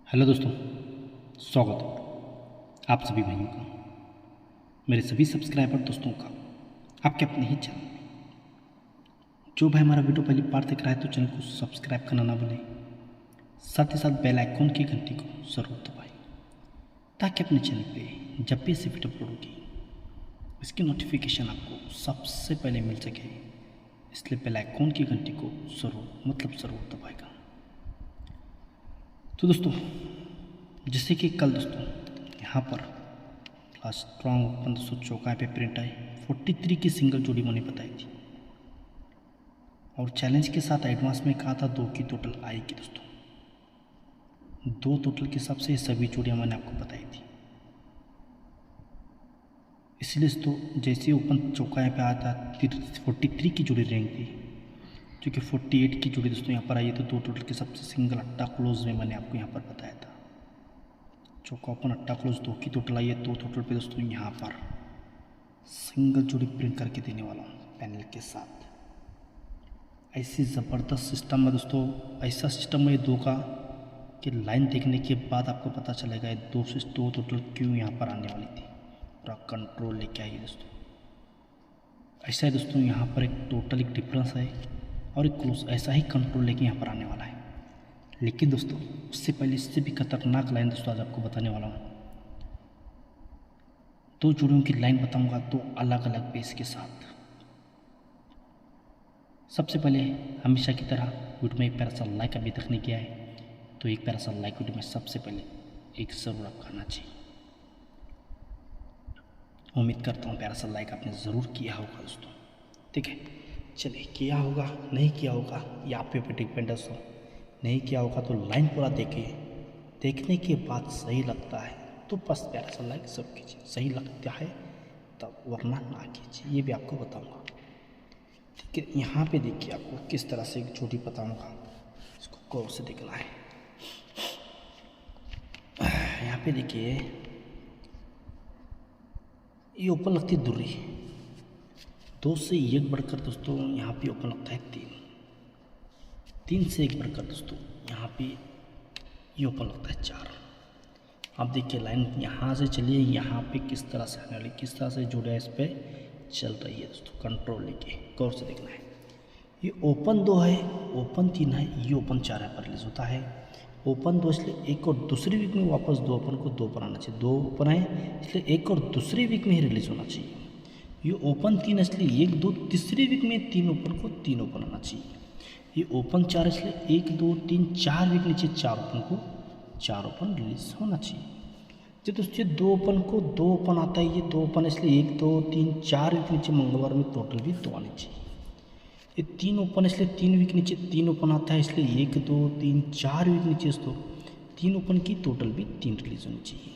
Hello दोस्तों, स्वागत है आप सभी भाइयों का, मेरे सभी सब्सक्राइबर दोस्तों का आपके अपने ही चैनल में। जो भाई हमारा वीडियो पहली बार देख रहा है तो चैनल को सब्सक्राइब करना ना भूलें, साथ ही साथ बेल आइकॉन की घंटी को जरूर दबाएं ताकि अपने चैनल पे जब भी ऐसी वीडियो अपलोड होगी इसकी नोटिफिकेशन आपको सबसे पहले मिल सके, इसलिए बेल आइकॉन की घंटी को ज़रूर दबाएगा। तो दोस्तों, जैसे कि कल दोस्तों यहाँ पर क्लास स्ट्रॉन्ग ओपन दोस्तों चौकाए पे प्रिंट आई 43 की सिंगल जोड़ी मैंने बताई थी और चैलेंज के साथ एडवांस में कहा था 2 की टोटल आएगी दोस्तों। 2 टोटल के हिसाब से सभी जोड़ियाँ मैंने आपको बताई थी। इसलिए दोस्तों जैसे ओपन चौकाए पे आया था 43 की जोड़ी रैंक थी, क्योंकि 48 की जोड़ी दोस्तों यहाँ पर आई है, तो 2 टोटल के सबसे सिंगल अट्टा क्लोज में मैंने आपको यहाँ पर बताया था। चौका ओपन अट्टा क्लोज 2 की टोटल आई है, 2 टोटल पे दोस्तों यहाँ पर सिंगल जोड़ी प्रिंट करके देने वाला हूँ पैनल के साथ। ऐसी ज़बरदस्त सिस्टम है दोस्तों, ऐसा सिस्टम है 2 का कि लाइन देखने के बाद आपको पता चलेगा ये 2 से 2 टोटल क्यों यहाँ पर आने वाली थी। पूरा कंट्रोल लेके आई दोस्तों। ऐसा है दोस्तों, यहाँ पर एक टोटल एक डिफरेंस है और एक क्लोज ऐसा ही कंट्रोल लेके यहाँ पर आने वाला है। लेकिन दोस्तों उससे पहले इससे भी खतरनाक लाइन दोस्तों आज आपको बताने वाला हूँ। 2 जोड़ियों की लाइन बताऊंगा, 2 अलग अलग बेस के साथ। सबसे पहले हमेशा की तरह वीडियो में एक प्यारा सा लाइक अभी तक नहीं किया है तो एक प्यारा सा लाइक वीडियो में सबसे पहले एक ज़रूर आप करना चाहिए। उम्मीद करता हूँ प्यारा सा लाइक आपने ज़रूर किया होगा दोस्तों। ठीक है, चलिए किया होगा नहीं किया होगा ये आप पे डिपेंड है दोस्तों। नहीं किया होगा तो लाइन पूरा देखिए, देखने के बाद सही लगता है तो बस प्यारा सा लाइक सब कीजिए, सही लगता है तब, वरना ना कीजिए, ये भी आपको बताऊंगा। ठीक है, यहाँ पे देखिए आपको किस तरह से एक जोड़ी बताऊंगा, इसको गौर से देखना है। यहाँ पे देखिए ये ओपन लगती है दूरी 2 से 1 बढ़कर दोस्तों यहाँ पे ओपन लगता है 3 से 1 बढ़कर दोस्तों यहाँ पे ये ओपन लगता है 4। आप देखिए लाइन यहाँ से चलिए, यहाँ पे किस तरह से आने वाली, किस तरह से जुड़ा है, इस पर चल रही है दोस्तों। कंट्रोल लेके गौर से देखना है। ये ओपन 2 है, ओपन 3 है, ये ओपन 4 है पर रिलीज होता है। ओपन 2 इसलिए एक और दूसरी वीक में वापस 2 ओपन को 2 पर आना चाहिए। 2 ओपन है इसलिए एक और दूसरी वीक में ही रिलीज होना चाहिए। ये ओपन 3 इसलिए 1 2 तीसरी वीक में 3 ओपन को 3 ओपन आना चाहिए। ये ओपन 4 इसलिए 1 2 3 4 वीक नीचे 4 ओपन को 4 ओपन रिलीज होना चाहिए। जब दोस्तों 2 ओपन को 2 ओपन आता है, ये 2 ओपन इसलिए 1 2 3 4 वीक नीचे मंगलवार में टोटल भी 2 आनी चाहिए। ये 3 ओपन इसलिए 3 वीक नीचे 3 ओपन आता है, इसलिए 1 2 3 4 वीक नीचे दोस्तों 3 ओपन की टोटल भी 3 रिलीज होनी चाहिए।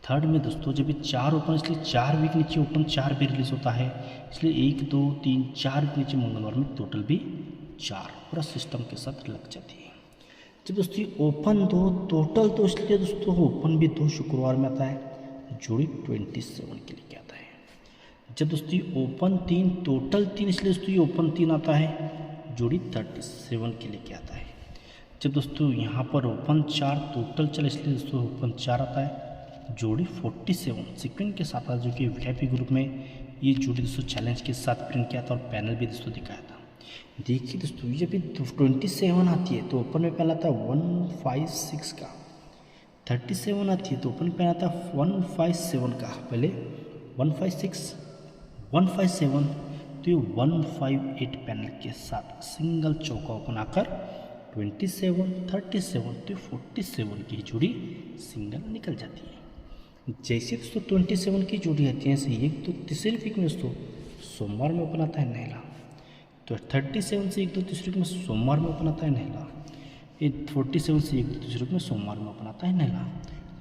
थर्ड में दोस्तों जब ये 4 ओपन इसलिए 4 वीक नीचे ओपन 4 भी रिलीज होता है, इसलिए 1 2 3 4 वीक नीचे मंगलवार में टोटल भी 4 पूरा सिस्टम के साथ लग जाती है। जब दोस्तों ये ओपन 2 टोटल तो इसलिए दोस्तों ओपन भी 2 शुक्रवार में आता है, जोड़ी 27 के लिए आता है। जब दोस्तों ये ओपन 3 टोटल 3 इसलिए दोस्तों ये ओपन 3 आता है, जोड़ी 37 के लिए आता है। जब दोस्तों यहाँ पर ओपन 4 टोटल चल इसलिए दोस्तों ओपन 4 आता है, जोड़ी 47 सीक्वेंस के साथ आता है, जो कि वीआईपी ग्रुप में ये जोड़ी दोस्तों चैलेंज के साथ प्रिंट किया था और पैनल भी दोस्तों दिखाया था। देखिए दोस्तों जब भी 27 आती है तो ओपन में पहला आता है 156 का, 37 आती है तो ओपन पे आता है 157 का, पहले 156 157 तो ये 158 पैनल के साथ सिंगल चौका ओपन आकर 27 37 तो 47 की जोड़ी सिंगल निकल जाती है। जैसे दोस्तों 27 की जोड़ी आती है, ऐसे 1 2 तीसरी वीक में दोस्तों सोमवार में ओपन आता है नहला, तो 37 से 1 2 तीसरी वीक में सोमवार में ओपन आता है नहला। ये 47 से 1 2 तीसरी वीक में सोमवार में ओपन आता है नहला।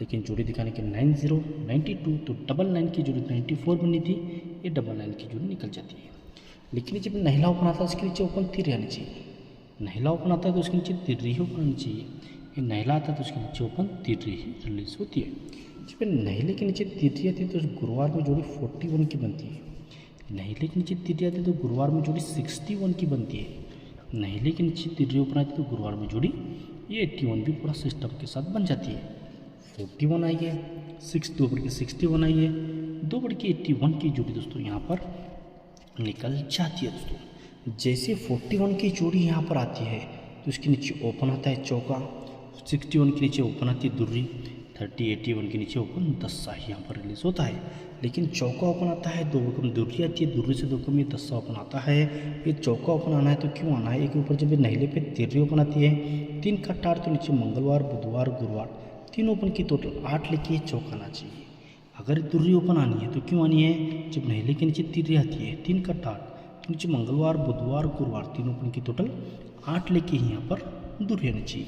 लेकिन जोड़ी दिखाने के 90 92 तो 99 की जोड़ी 94 बनी थी, ये 99 की जोड़ी निकल जाती है। लेकिन जब नहला ओपन आता है उसके नीचे ओपन 3 आनी चाहिए, नहला ओपन आता है तो उसके नीचे 3 ओपन आनी चाहिए। ये नहला आता है तो उसके नीचे ओपन 3 ही रिलीज होती है। जब नहले के नीचे 3 आती है तो गुरुवार में जोड़ी 41 की बनती है। नहले के नीचे 3 आती है तो गुरुवार में जोड़ी 61 की बनती है। नहले के नीचे 3 ओपन आती है तो गुरुवार में जोड़ी ये 81 भी पूरा सिस्टम के साथ बन जाती है। 41 आई है, 2 बढ़ के 61 आई है, 2 बढ़ के 81 की जोड़ी दोस्तों यहाँ पर निकल जाती है दोस्तों। जैसे 41 की जोड़ी यहाँ पर आती है तो इसके नीचे ओपन आता है चौका, 61 के नीचे ओपन आती है दुर्री, 81 के नीचे ओपन दस्सा यहाँ पर रिलीज होता है। लेकिन चौका ओपन आता है, 2 कम दुर्री आती है, दुर्री से 2 कम ये दस्सा ओपन आता है। ये चौका ओपन आना है तो क्यों आना है, एक ऊपर जब नहले पे तिर्री ओपन आती है, 3 का टार तो नीचे मंगलवार बुधवार गुरुवार 3 ओपन की टोटल 8 लेके चौका आना चाहिए। अगर दुर्री ओपन आनी है तो क्यों आनी है, जब नहले के नीचे तिर्री आती है 3 का टार तो नीचे मंगलवार बुधवार गुरुवार 3 ओपन की टोटल 8 लेके ही यहाँ पर दुर्री आनी चाहिए।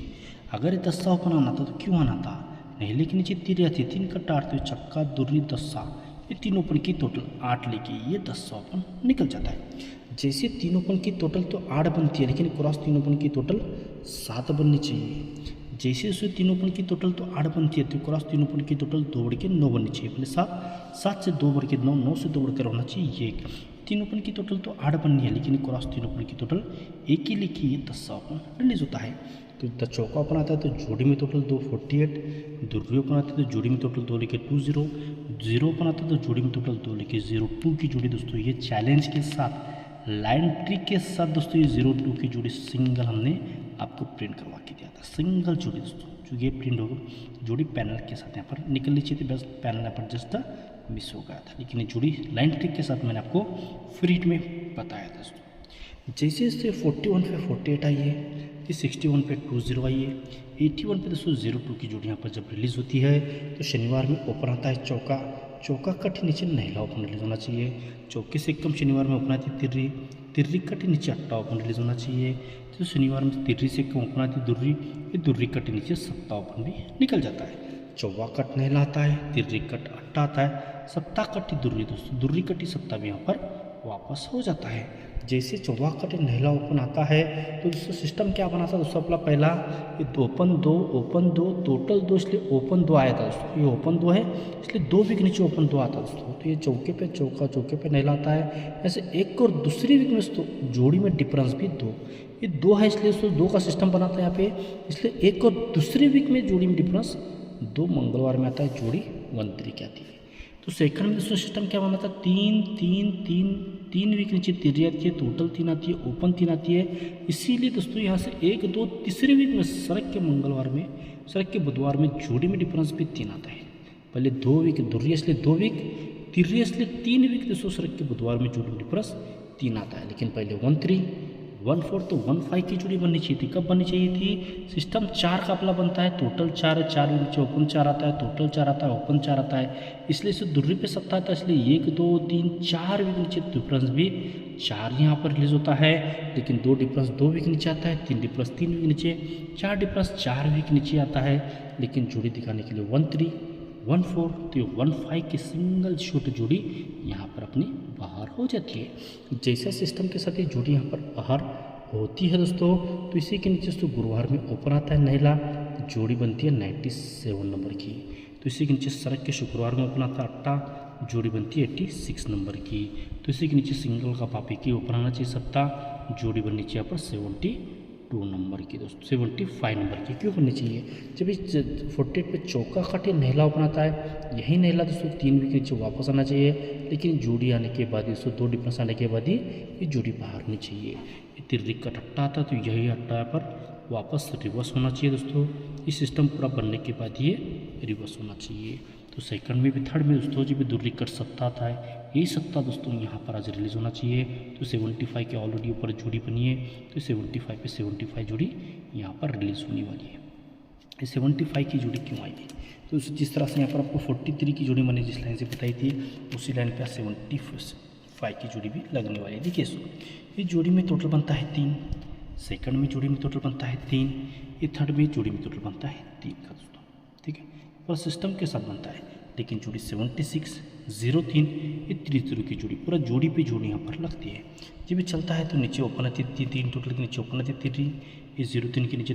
अगर दस्सा ओपन आना था तो क्यों आना था, नहले के नीचे तिर्री आती है 3 का टार तो चक्का दुर्री दस्सा ये 3 ओपन की टोटल 8 लेके ये दस्सा ओपन निकल जाता है। जैसे 3 ओपन की टोटल तो 8 बनती है, लेकिन क्रॉस 3 ओपन की टोटल 7 बननी चाहिए। जैसे उससे 3 ओपन की टोटल तो 8 बनती है तो क्रॉस 3 ओपन की टोटल 2 बढ़ के 9 बननी चाहिए। पहले 7 से 2 बढ़ के 9, 9 से 2 बढ़कर होना चाहिए 1। 3 ओपन की टोटल तो 8 बननी है, लेकिन क्रॉस 3 ओपन की टोटल 1 ही लिखी ये दस्सा ओपन रिलीज होता है। तो चौका ओपन आता है तो जोड़ी में टोटल 2 48, दुर्री ओपन आती है तो जोड़ी में टोटल 2 लेके 2 0, 0 ओपन आता है तो जोड़ी में टोटल 2 लेके 0 2 की जोड़ी दोस्तों ये चैलेंज के साथ लाइन ट्रिक के साथ दोस्तों ये 0 2 की जोड़ी सिंगल हमने आपको प्रिंट करवा के दिया था। सिंगल जोड़ी दोस्तों जो ये प्रिंट होगा जोड़ी पैनल के साथ यहाँ पर निकलनी चाहिए थी, बस पैनल यहाँ पर जस्ट मिस हो गया था। लेकिन ये जोड़ी लाइन ट्रिक के साथ मैंने आपको फ्री हिट में बताया था दोस्तों। जैसे इससे 41 पे 48 आई है, ये 61 पे 20 आई है, 81 पे दोस्तों 02 की जोड़ी यहाँ पर जब रिलीज़ होती है तो शनिवार में ओपन आता है चौका, चौका कट नीचे नहला ओपन रिलीज होना चाहिए। चौके से कम शनिवार में ओपन आती है तिर्री, तिर्री कट नीचे अट्टा ओपन रिलीज होना चाहिए। तो शनिवार में तिर्री से कम ओपन आती है दुर्री, ये दुर्री कट नीचे सत्ता ओपन भी निकल जाता है। चौवा कट नहला आता है, तिर्री कट अट्टा आता है, सत्ता कटी दुर्री दोस्तों, दुर्री कटी सत्ता भी यहाँ पर वापस हो जाता है। जैसे चौवा कट नहला ओपन आता है तो दोस्तों सिस्टम क्या बना था दोस्तों, अपना पहला ये ओपन 2 टोटल 2, इसलिए ओपन 2 आया था दोस्तों। ये ओपन 2 है इसलिए 2 वीक नीचे ओपन 2 आता है दोस्तों। तो ये चौके पे चौका, चौके पे नहला आता है। ऐसे एक और दूसरी वीक में दोस्तों जोड़ी में डिफरेंस भी 2, ये 2 है इसलिए दोस्तों 2 का सिस्टम बना था यहाँ पे, इसलिए एक और दूसरी वीक में जोड़ी में डिफरेंस 2 मंगलवार में आता है, जोड़ी 1 3 की आती है। तो सेकंड में दोस्तों सिस्टम क्या बना था, 3 वीक नीचे तिर्री आती है, टोटल 3 आती है, ओपन 3 आती है। इसीलिए दोस्तों यहाँ से 1 2 तीसरे वीक में सड़क के मंगलवार में, सड़क के बुधवार में जोड़ी में डिफरेंस भी 3 आता है। पहले 2 वीक दुर्री इसलिए 2 वीक, तिर्री इसलिए 3 वीक दोस्तों सड़क के बुधवार में जोड़ी में डिफरेंस 3 आता है। लेकिन पहले 1 3 1 4 तो 1 5 की जोड़ी बननी चाहिए थी। कब बननी चाहिए थी, सिस्टम 4 का अपना बनता है, टोटल 4 है, 4 नीचे ओपन 4 आता है, टोटल 4 आता है, ओपन 4 आता है, इसलिए इसे दुर्री पे सत्ता आता है। इसलिए 1 2 3 4 वीक नीचे डिफरेंस भी 4 यहाँ पर रिलीज होता है। लेकिन 2 डिफरेंस 2 वीक नीचे आता है, 3 डिफरेंस 3 वीक नीचे, 4 डिफरेंस 4 वीक नीचे आता है। लेकिन जोड़ी दिखाने के लिए 1 3 1 4 तो 1 5 की सिंगल शॉट जोड़ी यहाँ पर अपनी बाहर हो जाती है। जैसा सिस्टम के साथ ये जोड़ी यहाँ पर बाहर होती है दोस्तों, तो इसी के नीचे दोस्तों गुरुवार में ओपन आता है नहला, जोड़ी बनती है 97 नंबर की। तो इसी के नीचे सड़क के शुक्रवार में ओपन आता है अट्टा, जोड़ी बनती है 86 नंबर की। तो इसी के नीचे सिंगल का पापी की ओपन आना चाहिए सत्ता, जोड़ी बननी चाहिए यहाँ पर 72 नंबर की दोस्तों, 75 नंबर की क्यों बननी चाहिए, जब इस 48 पे चौका कटे नहला ओपन आता है, यही नहला दोस्तों 3 वीक नीचे वापस आना चाहिए। लेकिन जोड़ी आने के बाद दोस्तों 2 डिफरेंस आने के बाद ही ये जोड़ी बाहर नहीं चाहिए। तिर्री का अट्टा आता है तो यही अट्टा पर वापस रिवर्स होना चाहिए दोस्तों। इस सिस्टम पूरा बनने के बाद ये रिवर्स होना चाहिए। तो सेकंड में भी थर्ड में दोस्तों जब भी दुर्री कट सत्ता आता है, यही सत्ता दोस्तों यहाँ पर आज रिलीज होना चाहिए। तो 75 के ऑलरेडी ऊपर जोड़ी बनी है, तो 75 पे 75 जोड़ी यहाँ पर रिलीज होने वाली है। ये 75 की जोड़ी क्यों आई है, तो जिस तरह से यहाँ पर आपको 43 की जोड़ी मैंने जिस लाइन से बताई थी, उसी लाइन पर 75 की जोड़ी भी लगने वाली है। देखिए सो ये जोड़ी में टोटल बनता है 3, सेकंड में जोड़ी में टोटल बनता है 3, ये थर्ड में जोड़ी में टोटल बनता है 3 का दोस्तों, ठीक है। पूरा सिस्टम के साथ बनता है। लेकिन जोड़ी 76 03 ये 30 की जोड़ी, पूरा जोड़ी पे जोड़ी यहाँ पर लगती है। जब ये चलता है तो नीचे ओपन आती है 3 टोटल के नीचे ओपन आती है तिर्री, ये 03 के नीचे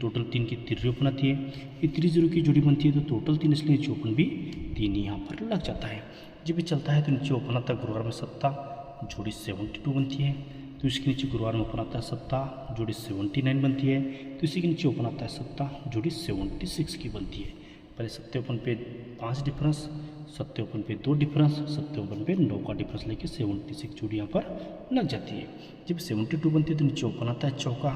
टोटल 3 की तिर्री ओपन आती है। ये 30 की जोड़ी बनती है तो टोटल 3 इसलिए नीचे ओपन भी 3 यहाँ पर लग जाता है। जब ये चलता है तो नीचे ओपन आता है गुरुवार में सत्ता, जोड़ी 72 बनती है। तो इसके नीचे गुरुवार में ओपन आता है सत्ता, जोड़ी 79 बनती है। तो इसी के नीचे ओपन आता है सत्ता, जोड़ी 76 की बनती है। पहले सत्ते ओपन पे 5 डिफरेंस, सत्ते ओपन पे 2 डिफरेंस, सत्ते ओपन पे 9 का डिफरेंस लेके 76 जोड़ी यहाँ पर लग जाती है। जब 72 बनती है तो नीचे ओपन आता है चौका,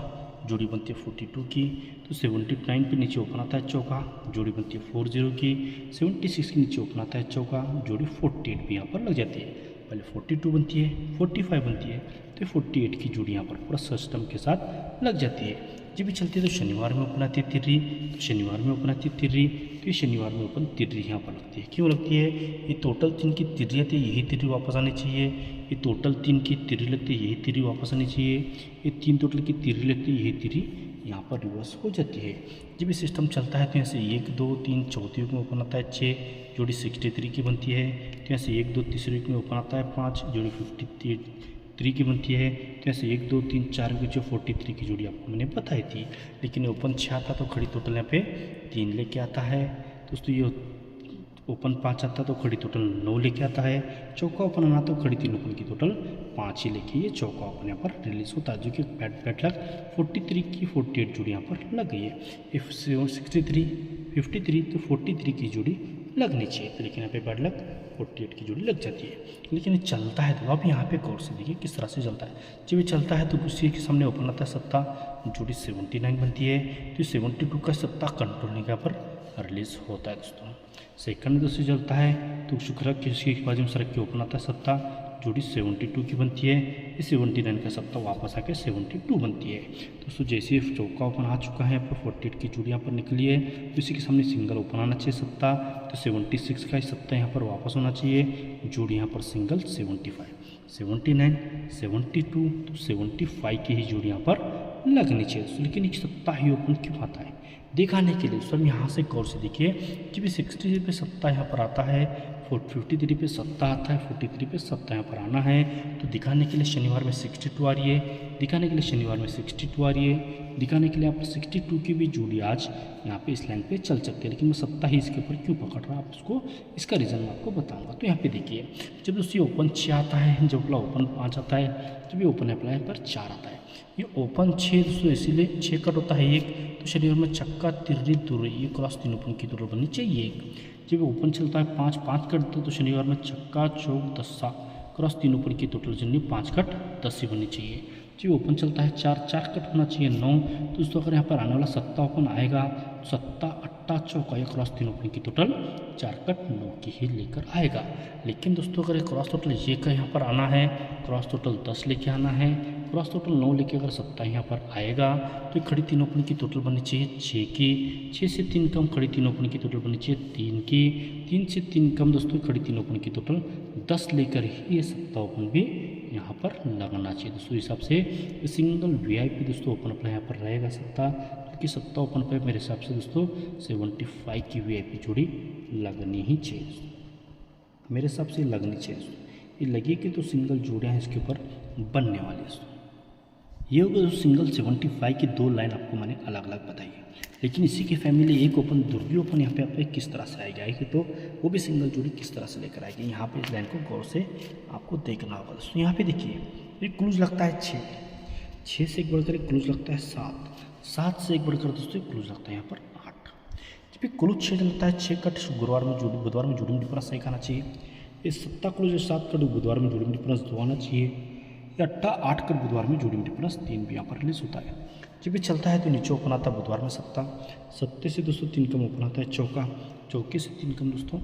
जोड़ी बनती है 42 की। तो 79 पे नीचे ओपन आता है चौका, जोड़ी बनती है 40 की। 76 के नीचे ओपन आता है चौका, जोड़ी 48 भी यहाँ पर लग जाती है। पहले 42 बनती है, 45 बनती है, तो 48 की जोड़ी यहाँ पर पूरा सिस्टम के साथ लग जाती है। जब भी चलती है तो शनिवार में ओपन आती है तिर्री, तो शनिवार में ओपन आती है तिर्री, तो ये शनिवार में ओपन तिर्री यहाँ पर लगती है। क्यों लगती है? ये टोटल 3 की तिर्रियाँ थी, यही तिर्री वापस आनी चाहिए। ये टोटल 3 की तिर्री लगती है, यही तिर्री वापस आनी चाहिए। ये 3 टोटल की तिर्री लगती है, यही तिर्री यहाँ पर रिवर्स हो जाती है। जब ये सिस्टम चलता है तो यहाँ से 1 2 3 चौथी वीक में ओपन आता है 6, जोड़ी 63 की बनती है। तो यहाँ से 1 2 तीसरी वीक में ओपन आता है 5, जोड़ी 53 की बनती है। तो ऐसे 1 2 3 4 वीक जो 43 की जोड़ी आपको मैंने बताई थी। लेकिन ओपन 6 आता तो खड़ी टोटल यहाँ पे 3 लेके आता है दोस्तों। ये ओपन 5 आता तो खड़ी टोटल 9 लेके आता है। चौका ओपन आना तो खड़ी 3 ओपन की टोटल 5 ही लेके ये चौका ओपन यहाँ पर रिलीज होता है, जो कि बैड लक 43 की 48 जोड़ी यहाँ पर लग गई है। इफ 63 53 तो 43 की जोड़ी लगनी चाहिए, तो लेकिन यहाँ पे बैड लक 48 की जोड़ी लग जाती है। लेकिन ये चलता है तो आप यहाँ पे गौर से देखिए किस तरह से चलता है। जब ये चलता है तो उसी के सामने ओपन आता है सत्ता, जोड़ी 79 बनती है। तो 72 का सत्ता कंट्रोल यहाँ पर रिलीज होता है दोस्तों। सेकंड दोस्तों चलता है तो शुक्र की बाजू में सरक के ओपन आता है सत्ता, जोड़ी 72 की बनती है। ये 79 का सत्ता वापस आके 72 बनती है दोस्तों। जैसे चौका ओपन आ चुका है पर 48 की जोड़ी यहाँ पर निकली है, तो इसी के सामने सिंगल ओपन आना चाहिए सत्ता। तो 76 का सत्ता यहाँ पर वापस होना चाहिए, जोड़ी यहाँ पर सिंगल 75 79 72 तो 75 की ही जोड़ी यहाँ पर लगनी चाहिए दोस्तों। लेकिन एक सत्ता ही ओपन क्यों आता है दिखाने के लिए दोस्तों, यहाँ से गौर से देखिए कि भी 63 पे सत्ता यहाँ पर आता है, 53 पे सत्ता आता है, 43 पे सत्ता यहाँ पर आना है। तो दिखाने के लिए शनिवार में 62 आ रही है, दिखाने के लिए शनिवार में 62 आ रही है, दिखाने के लिए यहाँ पर 62 की भी जोड़ी आज यहाँ पे इस लाइन पे चल सकती है। लेकिन मैं सत्ता ही इसके ऊपर क्यों पकड़ रहा, आप उसको इसका रीज़न मैं आपको बताऊंगा। तो यहाँ पे देखिए जब दोस्तों ओपन 6 आता है, जब अपना ओपन 5 आता है, जब ये ओपन अप्लाई पर 4 आता है, ये ओपन 6 दोस्तों इसीलिए 6 कट होता है एक, तो शनिवार में चक्का तिर्री तुर्री ये क्रॉस 3 ओपन की टोटल बननी चाहिए एक। जब ओपन चलता है 5 5 कट तो शनिवार में चक्का चौक 10 क्रॉस 3 ओपन की टोटल जन्नी 5 कट 10 ही बननी चाहिए। जब ओपन चलता है 4 4 कट होना चाहिए 9। तो दोस्तों अगर यहाँ पर आने वाला सत्ता ओपन आएगा तो सत्ता अट्टा चौका ये क्रॉस 3 ओपन की टोटल 4 कट 9 की ही लेकर आएगा। लेकिन दोस्तों अगर क्रॉस टोटल ये का यहाँ पर आना है, क्रॉस टोटल 10 लेके आना है, क्रॉस टोटल 9 लेके अगर सत्ता यहाँ पर आएगा तो खड़ी 3 ओपन की टोटल बननी चाहिए 6 की, 6 से 3 कम खड़ी 3 ओपन की टोटल बननी चाहिए 3 की, 3 से 3 कम दोस्तों खड़ी 3 ओपन की टोटल 10 लेकर ही ये सत्ता ओपन भी यहाँ पर लगना चाहिए दोस्तों। हिसाब से सिंगल वीआईपी दोस्तों ओपन अपना यहाँ पर रहेगा सत्ता, क्योंकि सत्ता ओपन पे मेरे हिसाब से दोस्तों 75 की वीआईपी जोड़ी लगनी ही चाहिए, मेरे हिसाब से लगनी चाहिए दोस्तों। ये लगेगी तो सिंगल जोड़ियाँ इसके ऊपर बनने वाली दोस्तों। ये होगा दोस्तों सिंगल 75 की 2 लाइन आपको मैंने अलग अलग बताई है। लेकिन इसी की फैमिली एक ओपन दुर्गी ओपन यहाँ पे आप किस तरह से आएगी तो वो भी सिंगल जोड़ी किस तरह से लेकर आएगी, यहाँ पे इस लाइन को गौर से आपको देखना होगा दोस्तों। यहाँ पे देखिए ये क्लूज लगता है 6 से एक बढ़कर एक क्लूज लगता है 7 से एक बढ़कर दोस्तों क्लूज लगता है यहाँ पर 8। जब क्लूज 6 लगता है 6 कट गुरुवार में जोड़ी बुधवार में जोड़ी में डिफरेंस सही आना चाहिए। ये 7 क्लूज 7 कट बुधवार में जोड़ी में डिफरेंस 2 आना चाहिए। ये 8 कट बुधवार में जोड़ी में डिफरेंस 3 भी यहाँ पर रिलीज होता है। जब भी चलता है तो नीचे ओपन आता है बुधवार में सत्ते से दोस्तों 3 कम ओपन आता है चौका, चौके से 3 कम दोस्तों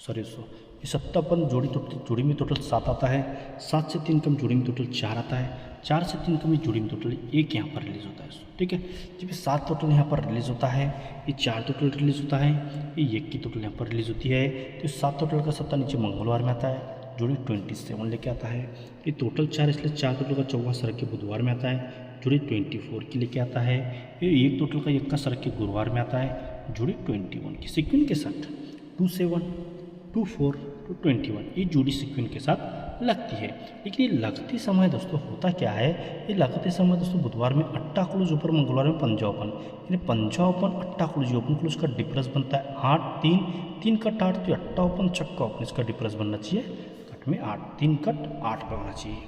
दोस्तों ये सत्तापन जोड़ी में टोटल 7 आता है, 7 से 3 कम जोड़ी में टोटल 4 आता है, 4 से 3 कम जोड़ी में टोटल 1 यहाँ पर रिलीज होता है ठीक है। जब ये 7 टोटल यहाँ पर रिलीज होता है, ये 4 टोटल रिलीज होता है, ये 1 की टोटल यहाँ पर रिलीज होती है। तो 7 टोटल का सत्ता नीचे मंगलवार में आता है, जोड़ी 27 लेके आता है। ये टोटल 4 इसलिए 4 टोटल का चौवा सरक के बुधवार में आता है, जोड़ी 24 की लेके आता है। ये 1 टोटल का 1 का सरक के गुरुवार में आता है, जोड़ी 21 की सिक्विन के साथ 27 24 to 21 ये जोड़ी सिक्विन के साथ लगती है। लेकिन ये लगते समय दोस्तों होता क्या है, ये लगते समय दोस्तों बुधवार में अट्टा क्लूज ऊपर, मंगलवार में पंजा ओपन, यानी पंजा ओपन अट्टा क्लूज ओपन क्लूज का डिफरेंस बनता है 8 3 3 कट 8 तो अट्टा ओपन चक्का ओपन इसका डिफरेंस बनना चाहिए कट में 8, 3 कट 8 लगाना चाहिए।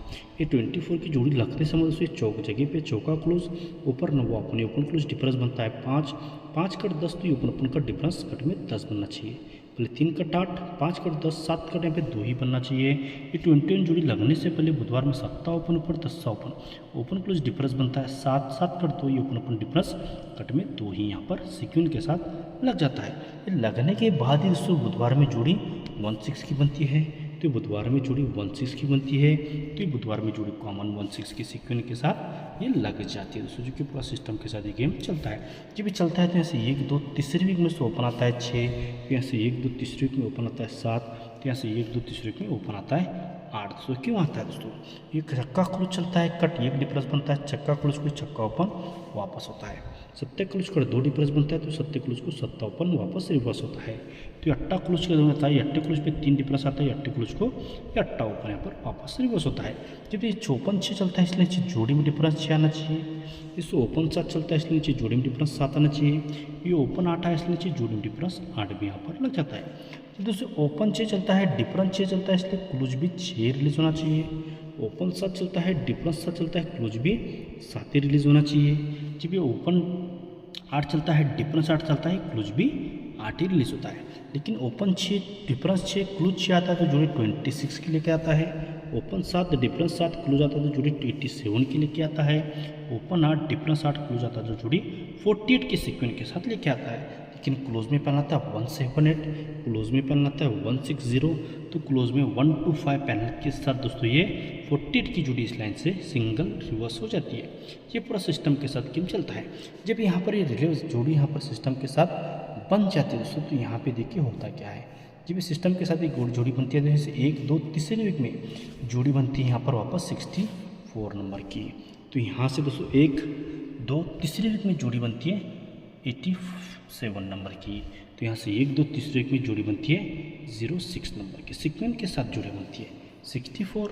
ये 24 की जोड़ी लगते समय दोस्तों ये चौक जगह पे चौका क्लोज, ऊपर नवा ओपन ओपन क्लोज, डिफरेंस बनता है 5, 5 कट 10 तो ये ओपन ओपन का डिफरेंस कट में 10 बनना चाहिए। पहले 3 कट 8, 5 कट 10, 7 कट यहाँ पे 2 ही बनना चाहिए। ये 21 जोड़ी लगने से पहले बुधवार में 7 ओपन ऊपर 10 ओपन ओपन क्लोज, डिफरेंस बनता है 7, 7 कट 2 ये ओपन ओपन डिफरेंस कट में 2 ही यहाँ पर सीक्वेंस के साथ लग जाता है। ये लगने के बाद ही दोस्तों बुधवार में जोड़ी 16 की बनती है, तो बुधवार में जोड़ी 16 की बनती है, तो ये बुधवार में जोड़ी कॉमन 16 के सीक्वेंस के साथ ये लग जाती है दोस्तों, जो कि पूरा सिस्टम के साथ ये गेम चलता है। जब ये चलता है तो यहाँ से 1 2 तीसरी वीक में से ओपन आता है 6, तो यहाँ से 1 2 तीसरी वीक में ओपन आता है 7, तो यहाँ से 1 2 तीसरी वीक में ओपन आता है 8। दोस्तों क्यों आता है दोस्तों, ये चक्का क्लोज चलता है, कट 1 डिफरेंस बनता है, चक्का क्लोज को चक्का ओपन वापस होता है, सत्ते क्लोज का 2 डिफरेंस बनता है, तो सत्ते क्लोज को सत्ता ओपन वापस रिवर्स होता है। तो ये अट्टा क्लोज का होता है, अट्टे क्लोज पे 3 डिफरेंस आता है, अट्टे क्लोज को अट्टा ओपन यहाँ पर वापस रिवर्स होता है। जब ये चौपन 6 चलता है इसलिए नीचे जोड़ी में डिफरेंस 6 आना चाहिए। इस ओपन 7 चलता है इसलिए नीचे जोड़ी में डिफरेंस 7 आना चाहिए। ये ओपन 8 है इसलिए नीचे जोड़ी में डिफरेंस 8 भी यहाँ पर लग जाता है। तो दोस्तों ओपन 6 चलता है, डिफरेंस 6 चलता है इसलिए क्लोज भी 6 रिलीज होना चाहिए। ओपन 7 चलता है, डिफरेंस 7 चलता है, क्लोज भी 7 ही रिलीज होना चाहिए। जब ये ओपन 8 चलता है, डिफरेंस 8 चलता है, क्लोज भी 8 ही रिलीज होता है। लेकिन ओपन 6 डिफरेंस 6 क्लोज 6 आता है तो जोड़ी 26 की लेके आता है। ओपन 7 डिफरेंस 7 क्लोज आता है तो जोड़ी 87 की लेके आता है। ओपन 8 डिफरेंस 8 क्लोज आता है तो जोड़ी 48 के सीक्वेंस के साथ लेके आता है। लेकिन क्लोज में पैनल आता है 178, क्लोज में पैनल आता है 160, तो क्लोज में 125 पैनल के साथ दोस्तों ये 48 की जोड़ी इस लाइन से सिंगल रिवर्स हो जाती है। ये पूरा सिस्टम के साथ गेम चलता है। जब यहाँ पर ये रिले जोड़ी यहाँ पर सिस्टम के साथ बन जाती है दोस्तों, तो यहाँ पे देखिए होता क्या है। जब इस सिस्टम के साथ एक जोड़ी बनती है तो जैसे 1 2 तीसरे वीक में जोड़ी बनती है यहाँ पर वापस 64 नंबर की। तो यहाँ से दोस्तों 1 2 तीसरे वीक में जोड़ी बनती है 87 नंबर की। तो यहाँ से 1 2 तीसरे वीक में जोड़ी बनती है 06 नंबर की। सीक्वेंस के साथ जोड़ी बनती है 64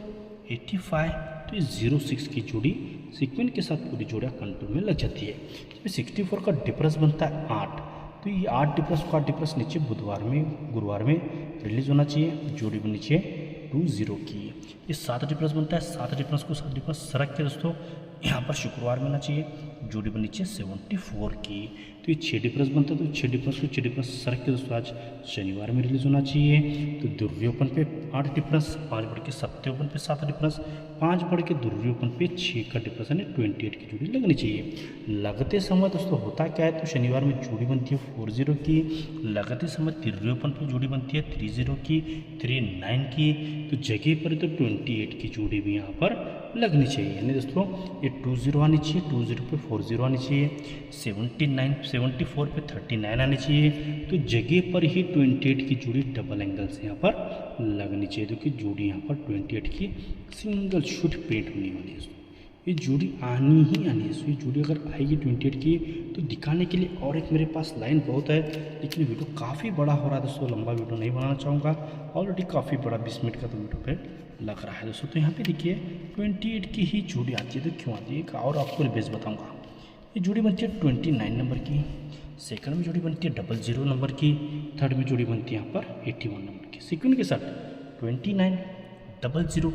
85, तो ये 06 की जोड़ी सीक्वेंस के साथ पूरी जोड़ियाँ कंट्रोल में लग जाती है। जब 64 का डिफरेंस बनता है 8, तो ये 8 डिफरेंस का डिफरेंस नीचे बुधवार में गुरुवार में रिलीज होना चाहिए, जोड़ी में नीचे 20 की। ये 7 डिफरेंस बनता है, 7 डिफरेंस को 7 डिफरेंस सरक के दोस्तों यहाँ पर शुक्रवार में आना चाहिए, जोड़ी में नीचे 74 की। तो ये 6 डिफरेंस बनता है, तो 6 डिफरेंस को 6 डिफरेंस सरक के दोस्तों आज शनिवार में रिलीज होना चाहिए। तो दुर्वी ओपन पे 8 डिफरेंस, 5 बढ़ के सत्ते ओपन पे 7 डिफरेंस, 5 बढ़ के दुर्वी ओपन पे 6 का डिफरेंस यानी 28 की जोड़ी लगनी चाहिए। लगते समय दोस्तों होता क्या है, तो शनिवार में जोड़ी बनती है 40 की, लगते समय तिर्वी ओपन पे जोड़ी बनती है 30 की, 39 की, तो जगह पर तो 28 की जोड़ी भी यहाँ पर लगनी चाहिए। यानी दोस्तों ये 20 आनी चाहिए, 20 पे 40 आनी चाहिए, 74 पे 39 आनी चाहिए। तो जगह पर ही 28 की जोड़ी डबल एंगल से यहाँ पर लगनी चाहिए, क्योंकि जोड़ी यहाँ पर 28 की सिंगल शूट पेंट होने वाली है। ये जोड़ी आनी ही आनी है। ये जोड़ी अगर आएगी 28 की तो दिखाने के लिए और एक मेरे पास लाइन बहुत है, लेकिन वीडियो काफ़ी बड़ा हो रहा है दोस्तों, लंबा वीडियो नहीं बनाना चाहूँगा। ऑलरेडी काफ़ी बड़ा 20 मिनट का तो वीडियो पे लग रहा है दोस्तों। तो यहाँ पे देखिए 28 की ही जोड़ी आती है, तो क्यों आती है एक और आपको बेस बताऊँगा। ये जोड़ी बनती है 29 नंबर की, सेकंड में जोड़ी बनती है 00 नंबर की, थर्ड में जोड़ी बनती है यहाँ पर 81 नंबर की। सीक्वेंस के साथ 29 00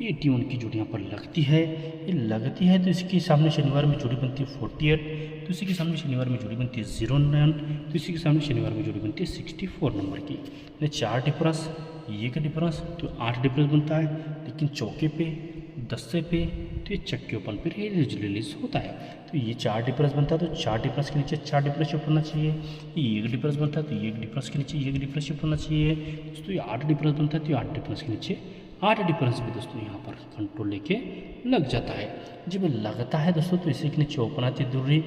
ये 81 की जोड़ी यहाँ पर लगती है। ये लगती है तो इसके सामने शनिवार में जोड़ी बनती है 48, तो इसी के सामने शनिवार में जोड़ी बनती है 09, तो इसी के सामने शनिवार में जोड़ी बनती है 64 नंबर की। यानी 4 डिफरेंस, ये का डिफरेंस तो 8 डिफरेंस बनता है, लेकिन चौके पे 10 पे तो ये चक्के ओपन पर रिलीज होता है। तो ये 4 डिफरेंस बनता है, तो 4 डिफरेंस के नीचे 4 डिफरेंस शिफ्ट होना चाहिए। ये 1 डिफरेंस बनता है तो ये 1 डिफरेंस के नीचे 1 डिफरेंस शिफ्ट होना चाहिए। दोस्तों ये 8 डिफरेंस बनता है तो ये 8 डिफरेंस के नीचे 8 डिफरेंस भी दोस्तों यहाँ पर कंट्रोल लेके लग जाता है। जब लगता है दोस्तों तो इसी के नीचे ओपन आती है दूरी,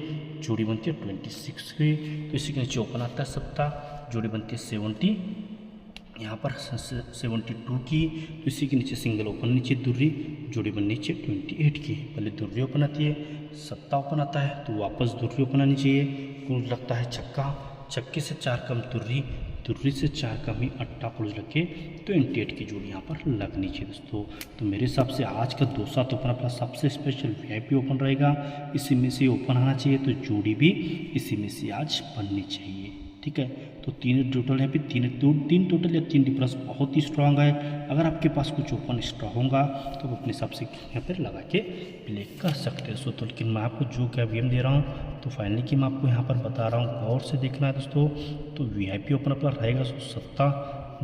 जोड़ी बनती है 26 की, तो इसी के नीचे ओपन आता है सप्ताह, जोड़ी बनती है 70 यहाँ पर 72 की, तो इसी के नीचे सिंगल ओपन नीचे दूरी, जोड़ी बन नीचे 28 की। पहले दूरी ओपन आती है, सत्ता ओपन आता है, तो वापस दूरी ओपन आनी चाहिए। क्लोज लगता है छक्का, छक्के से 4 कम दूरी, दूरी से 4 कम ही अट्टा क्लोज लगे, तो 28 की जोड़ी यहाँ पर लगनी चाहिए दोस्तों। तो मेरे हिसाब से आज का 2-7 ओपन अपना सबसे स्पेशल VIP ओपन रहेगा, इसी में से ओपन आना चाहिए, तो जोड़ी भी इसी में से आज बननी चाहिए। ठीक है। तो 3 टोटल है, फिर 3 टोटल या 3 डिफरेंस बहुत ही स्ट्रांग है। अगर आपके पास कुछ ओपन एक्स्ट्रा होगा तो आप अपने हिसाब से यहाँ पर लगा के प्ले कर सकते हैं दोस्तों। तो लेकिन मैं आपको जो क्या गेम दे रहा हूँ तो फाइनली गेम आपको यहाँ पर बता रहा हूँ, गौर से देखना है दोस्तों। तो VIP ओपन अपना रहेगा सत्ता,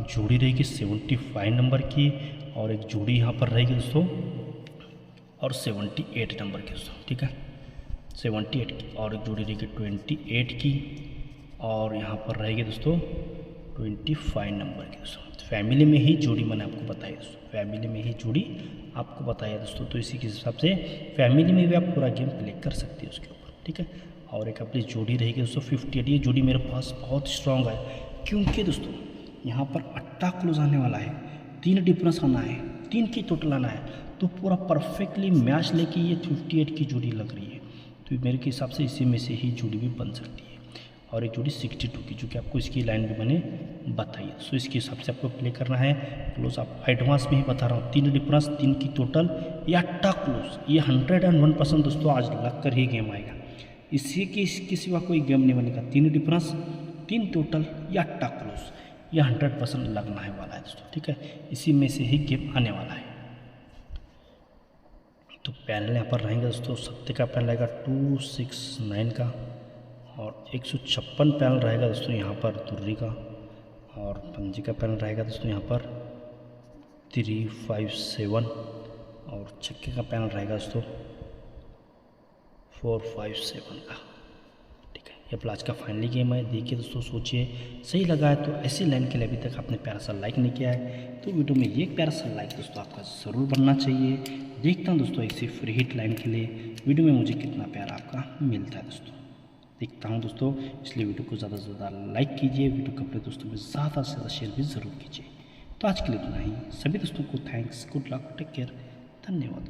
जोड़ी रहेगी 75 नंबर की, और एक जोड़ी यहाँ पर रहेगी दोस्तों और 78 नंबर की दोस्तों, ठीक है 78 की, और एक जोड़ी रहेगी 28 की, और यहाँ पर रहेगी दोस्तों 25 नंबर की दोस्तों। फैमिली में ही जोड़ी मैंने आपको बताई दोस्तों, फैमिली में ही जोड़ी आपको बताया दोस्तों। तो इसी के हिसाब से फैमिली में भी आप पूरा गेम प्ले कर सकते हैं उसके ऊपर, ठीक है। और एक अपनी जोड़ी रहेगी दोस्तों 58। ये जोड़ी मेरे पास बहुत स्ट्रांग है, क्योंकि दोस्तों यहाँ पर 8 क्लोज आने वाला है, 3 डिफरेंस आना है, 3 की टोटल आना है, तो पूरा परफेक्टली मैच लेके ये 58 की जोड़ी लग रही है। तो मेरे के हिसाब से इसी में से ही जोड़ी भी बन सकती है। और एक जोड़ी 62 की, जो कि आपको इसकी लाइन भी मैंने बताई है। सो इसके हिसाब से आपको प्ले करना है। क्लोज आप एडवांस में ही बता रहा हूँ, 3 डिफरेंस, 3 की टोटल या 8 क्लोज, ये 101% दोस्तों आज लग कर ही गेम आएगा। इसके सिवा कोई गेम नहीं बनेगा। 3 डिफरेंस, 3 टोटल या 8 क्लोज, यह 100% लगना है वाला है दोस्तों, ठीक है। इसी में से ही गेम आने वाला है। तो पैनल यहाँ पर रहेंगे दोस्तों, सत्ते का पैनल रहेगा 269 का, और 156 पैनल रहेगा दोस्तों यहाँ पर तुर्री का, और पंजे का पैनल रहेगा दोस्तों यहाँ पर 357, और छक्के का पैनल रहेगा दोस्तों 457 का, ठीक है। ये प्लाज का फाइनली गेम है। देखिए दोस्तों, सोचिए सही लगा है तो ऐसी लाइन के लिए अभी तक आपने प्यारा सा लाइक नहीं किया है तो वीडियो में ये प्यारा सा लाइक दोस्तों आपका ज़रूर बनना चाहिए। देखता हूँ दोस्तों ऐसी फ्री हिट लाइन के लिए वीडियो में मुझे कितना प्यार आपका मिलता है दोस्तों। देखता हूँ दोस्तों, इसलिए वीडियो को ज़्यादा से ज़्यादा लाइक कीजिए, वीडियो को अपने दोस्तों में ज़्यादा से ज़्यादा शेयर भी ज़रूर कीजिए। तो आज के लिए इतना ही। सभी दोस्तों को thanks, good luck, take care, धन्यवाद।